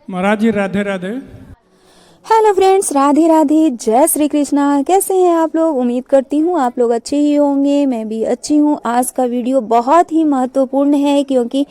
महाराज जी Radhe Radhe. Hello friends, Radhe Radhe, जय श्री कृष्णा। कैसे हैं आप लोग? उम्मीद करती हूँ आप लोग अच्छे ही होंगे। मैं भी अच्छी हूँ। आज का वीडियो बहुत ही महत्वपूर्ण है क्योंकि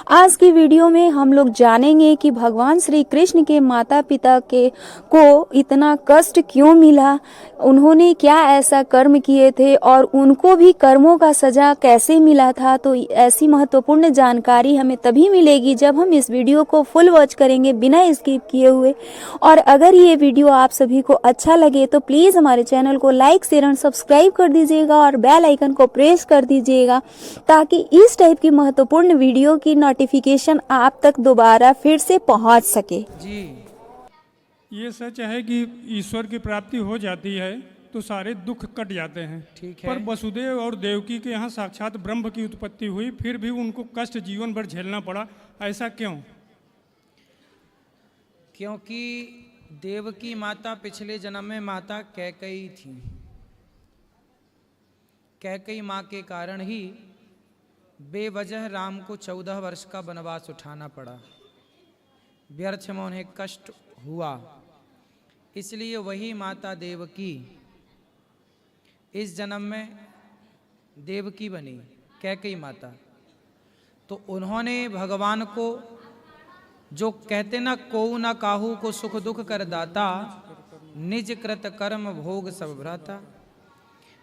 आज की वीडियो में हम लोग जानेंगे कि भगवान श्री कृष्ण के माता पिता के को इतना कष्ट क्यों मिला, उन्होंने क्या ऐसा कर्म किए थे और उनको भी कर्मों का सजा कैसे मिला था। तो ऐसी महत्वपूर्ण जानकारी हमें तभी मिलेगी जब हम इस वीडियो को फुल वॉच करेंगे बिना स्किप किए हुए। और अगर ये वीडियो आप सभी को अच्छा लगे तो प्लीज़ हमारे चैनल को लाइक शेयर और सब्सक्राइब कर दीजिएगा और बेल आइकन को प्रेस कर दीजिएगा ताकि इस टाइप की महत्वपूर्ण वीडियो की नोटिफिकेशन आप तक दोबारा फिर से पहुंच सके। जी, ये सच है कि ईश्वर की प्राप्ति हो जाती है तो सारे दुख कट जाते हैं। ठीक है। पर वसुदेव और देवकी के यहाँ साक्षात ब्रह्म की उत्पत्ति हुई, फिर भी उनको कष्ट जीवन भर झेलना पड़ा। ऐसा क्यों? क्योंकि देवकी माता पिछले जन्म में माता कैकई थी। कैकई माँ के कारण ही बेवजह राम को 14 वर्ष का वनवास उठाना पड़ा। व्यर्थ में उन्हें कष्ट हुआ, इसलिए वही माता देवकी इस जन्म में देवकी बनी, कैकई माता। तो उन्होंने भगवान को, जो कहते ना को न काहू को सुख दुख कर दाता, निज कृत कर्म भोग सब भ्राता।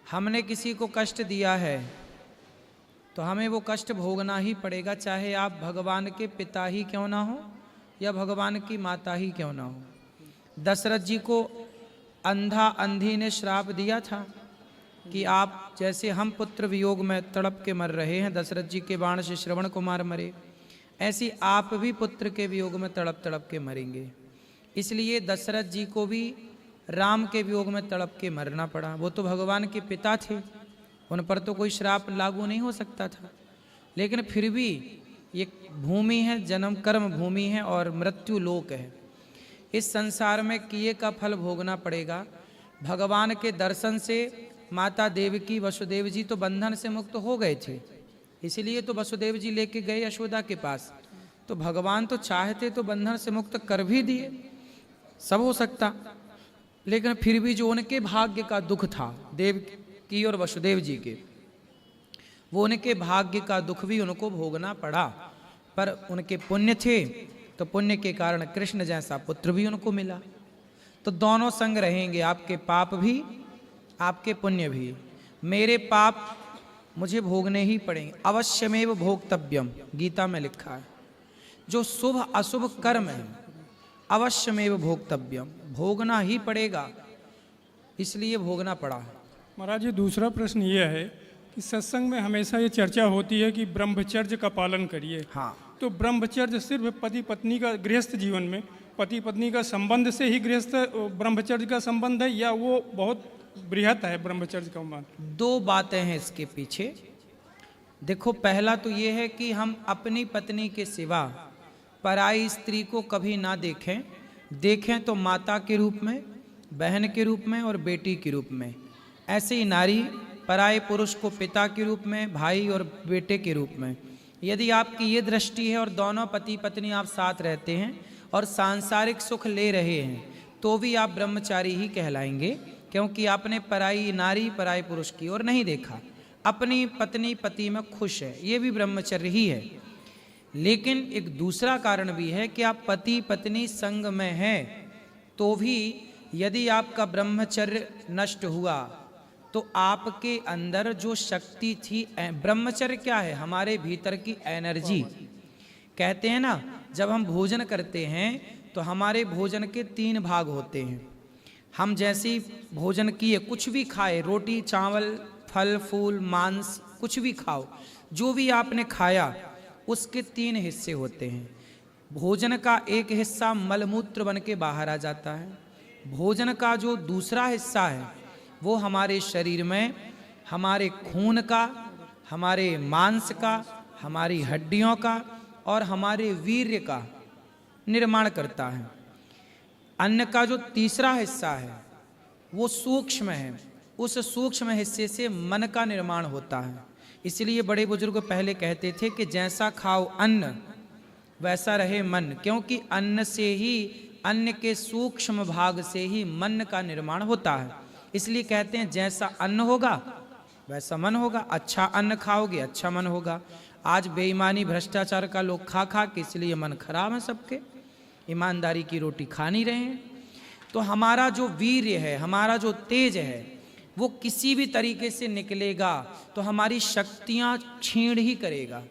हमने किसी को कष्ट दिया है तो हमें वो कष्ट भोगना ही पड़ेगा, चाहे आप भगवान के पिता ही क्यों ना हो या भगवान की माता ही क्यों ना हो। दशरथ जी को अंधा अंधी ने श्राप दिया था कि आप जैसे हम पुत्र वियोग में तड़प के मर रहे हैं, दशरथ जी के बाण से श्रवण कुमार मरे, ऐसी आप भी पुत्र के वियोग में तड़प तड़प के मरेंगे। इसलिए दशरथ जी को भी राम के वियोग में तड़प के मरना पड़ा। वो तो भगवान के पिता थे, उन पर तो कोई श्राप लागू नहीं हो सकता था। लेकिन फिर भी ये भूमि है, जन्म कर्म भूमि है और मृत्यु लोक है। इस संसार में किए का फल भोगना पड़ेगा। भगवान के दर्शन से माता देवकी वसुदेव जी तो बंधन से मुक्त हो गए थे, इसीलिए तो वसुदेव जी लेके गए यशोदा के पास। तो भगवान तो चाहते तो बंधन से मुक्त कर भी दिए, सब हो सकता। लेकिन फिर भी जो उनके भाग्य का दुख था, देवकी और वसुदेव जी के, वो उनके भाग्य का दुख भी उनको भोगना पड़ा। पर उनके पुण्य थे तो पुण्य के कारण कृष्ण जैसा पुत्र भी उनको मिला। तो दोनों संग रहेंगे, आपके पाप भी आपके पुण्य भी। मेरे पाप मुझे भोगने ही पड़ेंगे, अवश्यमेव भोक्तव्यम, गीता में लिखा है। जो शुभ अशुभ कर्म है अवश्यमेव भोक्तव्यम, भोगना ही पड़ेगा, इसलिए भोगना पड़ा है। महाराज जी, दूसरा प्रश्न ये है कि सत्संग में हमेशा ये चर्चा होती है कि ब्रह्मचर्य का पालन करिए। हाँ, तो ब्रह्मचर्य सिर्फ पति पत्नी का, गृहस्थ जीवन में पति पत्नी का संबंध से ही गृहस्थ ब्रह्मचर्य का संबंध है या वो बहुत बृहत है ब्रह्मचर्य का मान? दो बातें हैं इसके पीछे। देखो, पहला तो ये है कि हम अपनी पत्नी के सिवा पराई स्त्री को कभी ना देखें। देखें तो माता के रूप में, बहन के रूप में और बेटी के रूप में। ऐसे ही नारी पराये पुरुष को पिता के रूप में, भाई और बेटे के रूप में। यदि आपकी ये दृष्टि है और दोनों पति पत्नी आप साथ रहते हैं और सांसारिक सुख ले रहे हैं तो भी आप ब्रह्मचारी ही कहलाएंगे, क्योंकि आपने पराई नारी पराये पुरुष की ओर नहीं देखा, अपनी पत्नी पति में खुश है, ये भी ब्रह्मचर्य ही है। लेकिन एक दूसरा कारण भी है कि आप पति पत्नी संग में हैं तो भी यदि आपका ब्रह्मचर्य नष्ट हुआ तो आपके अंदर जो शक्ति थी, ब्रह्मचर्य क्या है? हमारे भीतर की एनर्जी। कहते हैं ना, जब हम भोजन करते हैं तो हमारे भोजन के 3 भाग होते हैं। हम जैसे भोजन किए, कुछ भी खाए, रोटी चावल फल फूल मांस कुछ भी खाओ, जो भी आपने खाया उसके 3 हिस्से होते हैं। भोजन का एक हिस्सा मलमूत्र बन के बाहर आ जाता है। भोजन का जो दूसरा हिस्सा है वो हमारे शरीर में हमारे खून का, हमारे मांस का, हमारी हड्डियों का और हमारे वीर्य का निर्माण करता है। अन्न का जो तीसरा हिस्सा है वो सूक्ष्म है, उस सूक्ष्म हिस्से से मन का निर्माण होता है। इसलिए बड़े बुजुर्ग पहले कहते थे कि जैसा खाओ अन्न वैसा रहे मन, क्योंकि अन्न से ही, अन्न के सूक्ष्म भाग से ही मन का निर्माण होता है। इसलिए कहते हैं जैसा अन्न होगा वैसा मन होगा। अच्छा अन्न खाओगे अच्छा मन होगा। आज बेईमानी भ्रष्टाचार का लोग खा खा के इसलिए मन खराब है सबके, ईमानदारी की रोटी खा नहीं रहे हैं। तो हमारा जो वीर्य है, हमारा जो तेज है, वो किसी भी तरीके से निकलेगा तो हमारी शक्तियां क्षीण ही करेगा,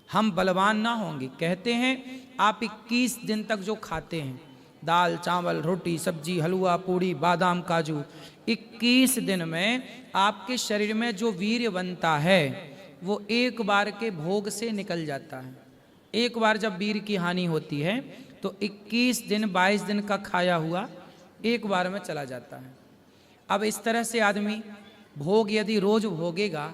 हम बलवान ना होंगे। कहते हैं आप 21 दिन तक जो खाते हैं, दाल चावल रोटी सब्जी हलवा पूड़ी बादाम काजू, 21 दिन में आपके शरीर में जो वीर्य बनता है वो एक बार के भोग से निकल जाता है। एक बार जब वीर्य की हानि होती है तो 21 दिन 22 दिन का खाया हुआ एक बार में चला जाता है। अब इस तरह से आदमी भोग यदि रोज भोगेगा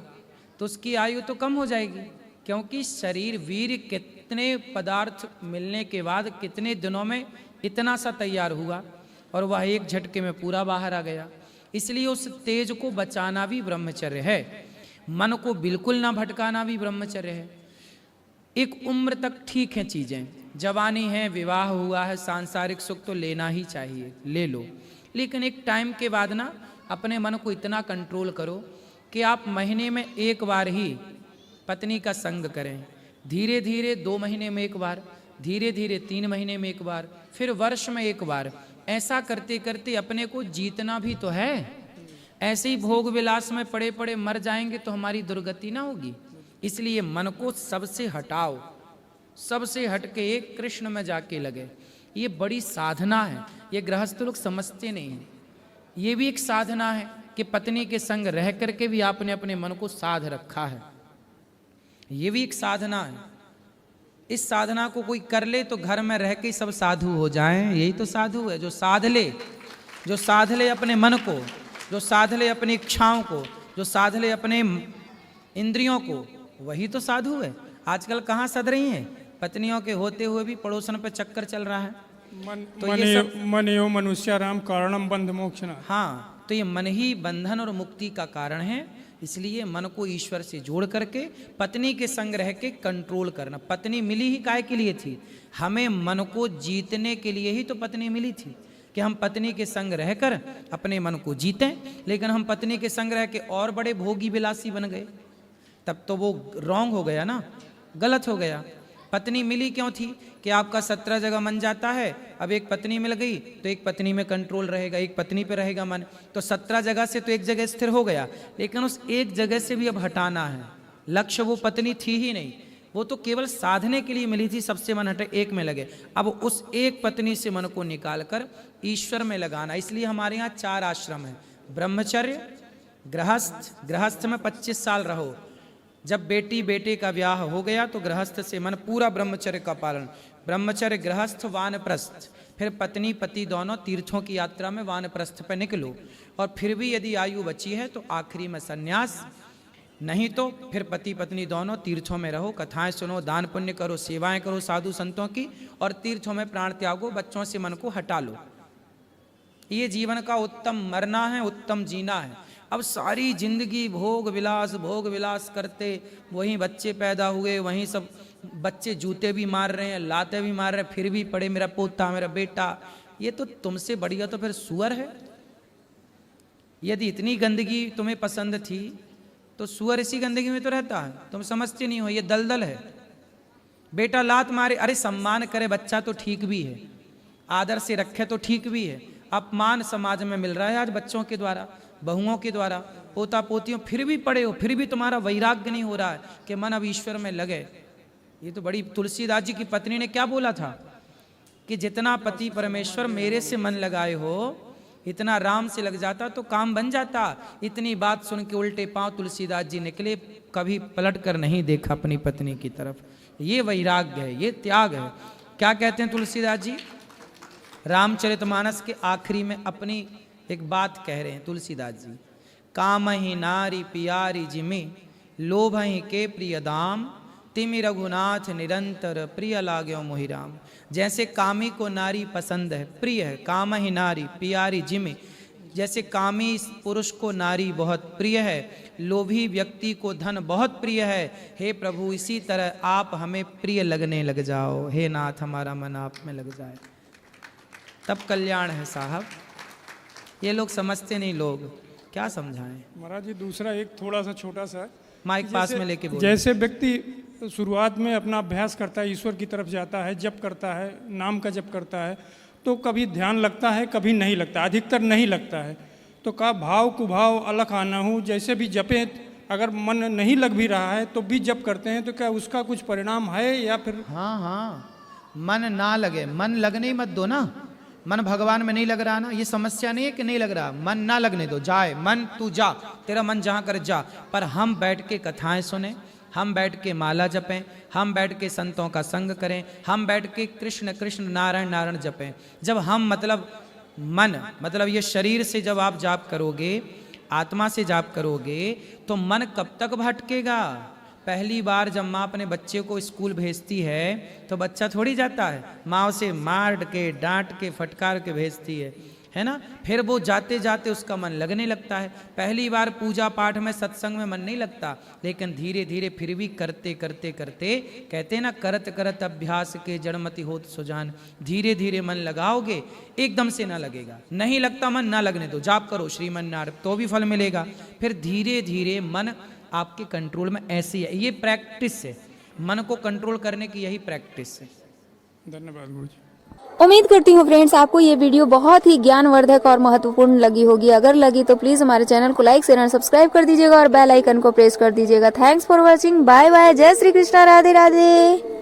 तो उसकी आयु तो कम हो जाएगी, क्योंकि शरीर वीर्य कितने पदार्थ मिलने के बाद कितने दिनों में इतना सा तैयार हुआ और वह एक झटके में पूरा बाहर आ गया। इसलिए उस तेज को बचाना भी ब्रह्मचर्य है, मन को बिल्कुल ना भटकाना भी ब्रह्मचर्य है। एक उम्र तक ठीक है चीज़ें, जवानी है, विवाह हुआ है, सांसारिक सुख तो लेना ही चाहिए, ले लो, लेकिन एक टाइम के बाद ना अपने मन को इतना कंट्रोल करो कि आप महीने में एक बार ही पत्नी का संग करें, धीरे धीरे 2 महीने में एक बार, धीरे धीरे 3 महीने में एक बार, फिर वर्ष में एक बार। ऐसा करते करते अपने को जीतना भी तो है। ऐसे ही भोग विलास में पड़े पड़े मर जाएंगे तो हमारी दुर्गति ना होगी। इसलिए मन को सबसे हटाओ, सबसे हटके एक कृष्ण में जाके लगे। ये बड़ी साधना है, ये गृहस्थ लोग समझते नहीं हैं। ये भी एक साधना है कि पत्नी के संग रह करके भी आपने अपने मन को साध रखा है, ये भी एक साधना है। इस साधना को कोई कर ले तो घर में रह के सब साधु हो जाएं, यही तो साधु है। जो साध ले अपने मन को, जो साध ले अपनी इच्छाओं को, जो साध ले अपने इंद्रियों को, वही तो साधु है। आजकल कहाँ सध रही हैं पत्नियों के होते हुए भी पड़ोसन पे चक्कर चल रहा है। मन एवं मनुष्याराम कारणम बंध मोक्षण। हाँ, तो ये मन ही बंधन और मुक्ति का कारण है। इसलिए मन को ईश्वर से जोड़ करके पत्नी के संग रह के कंट्रोल करना। पत्नी मिली ही काय के लिए थी? हमें मन को जीतने के लिए ही तो पत्नी मिली थी, कि हम पत्नी के संग रहकर अपने मन को जीतें। लेकिन हम पत्नी के संग रह के और बड़े भोगी विलासी बन गए, तब तो वो रॉन्ग हो गया ना, गलत हो गया। पत्नी मिली क्यों थी? कि आपका 17 जगह मन जाता है, अब एक पत्नी मिल गई तो एक पत्नी में कंट्रोल रहेगा, एक पत्नी पे रहेगा मन, तो 17 जगह से तो एक जगह स्थिर हो गया। लेकिन उस एक जगह से भी अब हटाना है। लक्ष्य वो पत्नी थी ही नहीं, वो तो केवल साधने के लिए मिली थी, सबसे मन हटे एक में लगे। अब उस एक पत्नी से मन को निकाल कर ईश्वर में लगाना। इसलिए हमारे यहाँ 4 आश्रम हैं, ब्रह्मचर्य, गृहस्थ, गृहस्थ में 25 साल रहो। जब बेटी बेटे का ब्याह हो गया तो गृहस्थ से मन पूरा ब्रह्मचर्य का पालन, ब्रह्मचर्य गृहस्थ वानप्रस्थ, फिर पत्नी पति दोनों तीर्थों की यात्रा में वानप्रस्थ पर निकलो। और फिर भी यदि आयु बची है तो आखिरी में संन्यास, नहीं तो फिर पति पत्नी दोनों तीर्थों में रहो, कथाएं सुनो, दान पुण्य करो, सेवाएं करो साधु संतों की, और तीर्थों में प्राण त्यागो, बच्चों से मन को हटा लो। ये जीवन का उत्तम मरना है, उत्तम जीना है। अब सारी जिंदगी भोग विलास करते, वहीं बच्चे पैदा हुए, वहीं सब बच्चे जूते भी मार रहे हैं, लाते भी मार रहे हैं, फिर भी पड़े मेरा पोता मेरा बेटा। ये तो तुमसे बढ़िया तो फिर सुअर है। यदि इतनी गंदगी तुम्हें पसंद थी तो सुअर इसी गंदगी में तो रहता है, तुम समझते नहीं हो, ये दलदल है। बेटा लात मारे, अरे सम्मान करे बच्चा तो ठीक भी है, आदर से रखे तो ठीक भी है। अपमान समाज में मिल रहा है आज बच्चों के द्वारा, बहुओं के द्वारा, पोता पोतियों, फिर भी पड़े हो, फिर भी तुम्हारा वैराग्य नहीं हो रहा है कि मन अब ईश्वर में लगे। ये तो बड़ी, तुलसीदास जी की पत्नी ने क्या बोला था कि जितना पति परमेश्वर मेरे से मन लगाए हो, इतना राम से लग जाता तो काम बन जाता। इतनी बात सुन के उल्टे पांव तुलसीदास जी निकले, कभी पलट कर नहीं देखा अपनी पत्नी की तरफ। ये वैराग्य है, ये त्याग है। क्या कहते हैं तुलसीदास जी? रामचरितमानस के आखिरी में अपनी एक बात कह रहे हैं तुलसीदास जी, काम ही नारी पियारी जिमी, लोभ ही के प्रिय दाम, तिमि रघुनाथ निरंतर प्रिय लाग्यो मोहिराम। जैसे कामी को नारी पसंद है, प्रिय है, काम ही नारी पियारी जिमी, जैसे कामी पुरुष को नारी बहुत प्रिय है, लोभी व्यक्ति को धन बहुत प्रिय है, हे प्रभु इसी तरह आप हमें प्रिय लगने लग जाओ, हे नाथ हमारा मन आप में लग जाए, तब कल्याण है साहब। ये लोग समझते नहीं, लोग क्या समझाएं। महाराज जी दूसरा एक थोड़ा सा छोटा सा माइक पास में लेके बोलो। जैसे व्यक्ति शुरुआत में अपना अभ्यास करता है, ईश्वर की तरफ जाता है, जप करता है, नाम का जप करता है, तो कभी ध्यान लगता है, कभी नहीं लगता, अधिकतर नहीं लगता है। तो का भाव कुभाव अलख आना हो, जैसे भी जपें अगर मन नहीं लग भी रहा है तो भी जप करते हैं, तो क्या उसका कुछ परिणाम है या फिर? हाँ हाँ, मन ना लगे, मन लगने ही मत दो ना। मन भगवान में नहीं लग रहा ना, ये समस्या नहीं है कि नहीं लग रहा, मन ना लगने दो, जाए मन, तू जा, तेरा मन जहाँ कर जा। पर हम बैठ के कथाएं सुने, हम बैठ के माला जपें, हम बैठ के संतों का संग करें, हम बैठ के कृष्ण कृष्ण नारायण नारायण जपें। जब हम मतलब ये शरीर से जब आप जाप करोगे, आत्मा से जाप करोगे, तो मन कब तक भटकेगा। पहली बार जब माँ अपने बच्चे को स्कूल भेजती है तो बच्चा थोड़ी जाता है, माँ उसे मार के डांट के फटकार के भेजती है ना। फिर वो जाते जाते उसका मन लगने लगता है। पहली बार पूजा पाठ में सत्संग में मन नहीं लगता, लेकिन धीरे धीरे फिर भी करते करते करते, कहते हैं ना करत करत अभ्यास के जड़मति होत सुजान, धीरे धीरे मन लगाओगे, एकदम से ना लगेगा। नहीं लगता मन, ना लगने दो, जाप करो श्रीमन नारायण, तो भी फल मिलेगा। फिर धीरे धीरे मन आपके कंट्रोल में ऐसी है, ये प्रैक्टिस है, मन को कंट्रोल करने की यही प्रैक्टिस है। धन्यवाद गुरु जी। उम्मीद करती हूँ फ्रेंड्स आपको ये वीडियो बहुत ही ज्ञानवर्धक और महत्वपूर्ण लगी होगी। अगर लगी तो प्लीज हमारे चैनल को लाइक शेयर और सब्सक्राइब कर दीजिएगा और बेल आइकन को प्रेस कर दीजिएगा। Thanks for watching, bye bye, जय श्री कृष्णा, राधे राधे।